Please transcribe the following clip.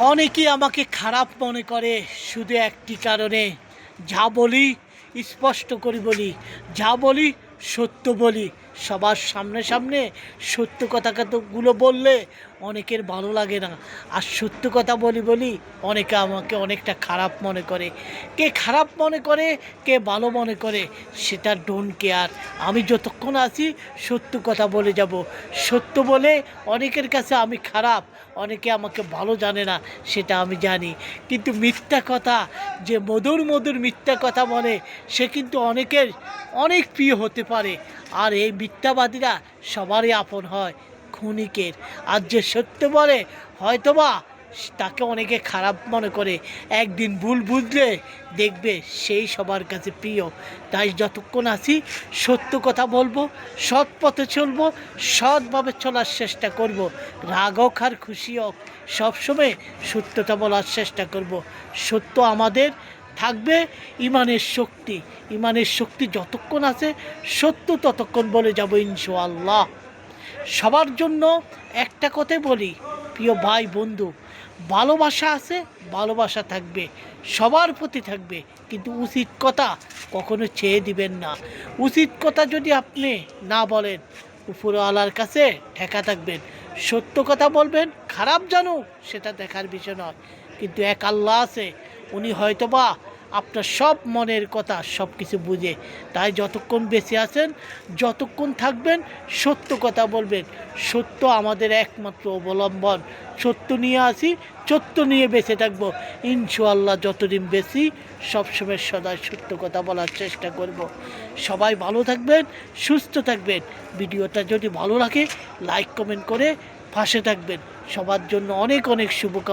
অনেকেই আমাকে খারাপ মনে করে শুধু একটি কারণে, যা বলি স্পষ্ট করে বলি, যা বলি সত্য বলি। সবার সামনে সামনে সত্য কথাগুলো বললে অনেকের ভালো লাগে না, আর সত্য কথা বলি বলি অনেকে আমাকে অনেকটা খারাপ মনে করে। কে খারাপ মনে করে, কে ভালো মনে করে, সেটা ডোন্ট কেয়ার। আমি যতক্ষণ আছি সত্য কথা বলে যাব। সত্য বলে অনেকের কাছে আমি খারাপ, অনেকে আমাকে ভালো জানে না, সেটা আমি জানি। কিন্তু মিথ্যা কথা, যে মধুর মধুর মিথ্যা কথা বলে, সে কিন্তু অনেকের অনেক প্রিয় হতে পারে। আর এই মিথ্যাবাদীরা সবারই আপন হয় ক্ষণিকের। আর যে সত্য বলে হয়তোবা তাকে অনেকে খারাপ মনে করে, একদিন ভুল বুঝলে দেখবে সেই সবার কাছে প্রিয়। তাই যতক্ষণ আছি সত্য কথা বলবো, সৎ পথে চলবো, সৎভাবে চলার চেষ্টা করব। রাগ হোক আর খুশি হোক, সবসময় সত্যতা বলার চেষ্টা করব। সত্য আমাদের থাকবে ইমানের শক্তি। ইমানের শক্তি যতক্ষণ আছে সত্য ততক্ষণ বলে যাব ইনশাআল্লাহ। সবার জন্য একটা কথাই বলি, প্রিয় ভাই বন্ধু, ভালোবাসা আছে, ভালোবাসা থাকবে, সবার প্রতি থাকবে, কিন্তু উচিত কথা কখনো চেয়ে দিবেন না। উচিত কথা যদি আপনি না বলেন, উপরওয়ালার কাছে ঠেকা থাকবেন। সত্য কথা বলবেন, খারাপ জানো সেটা দেখার বিষয় নয়, কিন্তু এক আল্লাহ আছে, উনি হয়তোবা আপনার সব মনের কথা সব কিছু বুঝে। তাই যতক্ষণ বেঁচে আছেন, যতক্ষণ থাকবেন, সত্য কথা বলবেন। সত্য আমাদের একমাত্র অবলম্বন। সত্য নিয়ে আসি, সত্য নিয়ে বেঁচে থাকবো ইনশাআল্লাহ। যতদিন বেশি সবসময় সদাই সত্য কথা বলার চেষ্টা করব। সবাই ভালো থাকবেন, সুস্থ থাকবেন। ভিডিওটা যদি ভালো লাগে লাইক কমেন্ট করে পাশে থাকবেন। সবার জন্য অনেক অনেক শুভকামনা।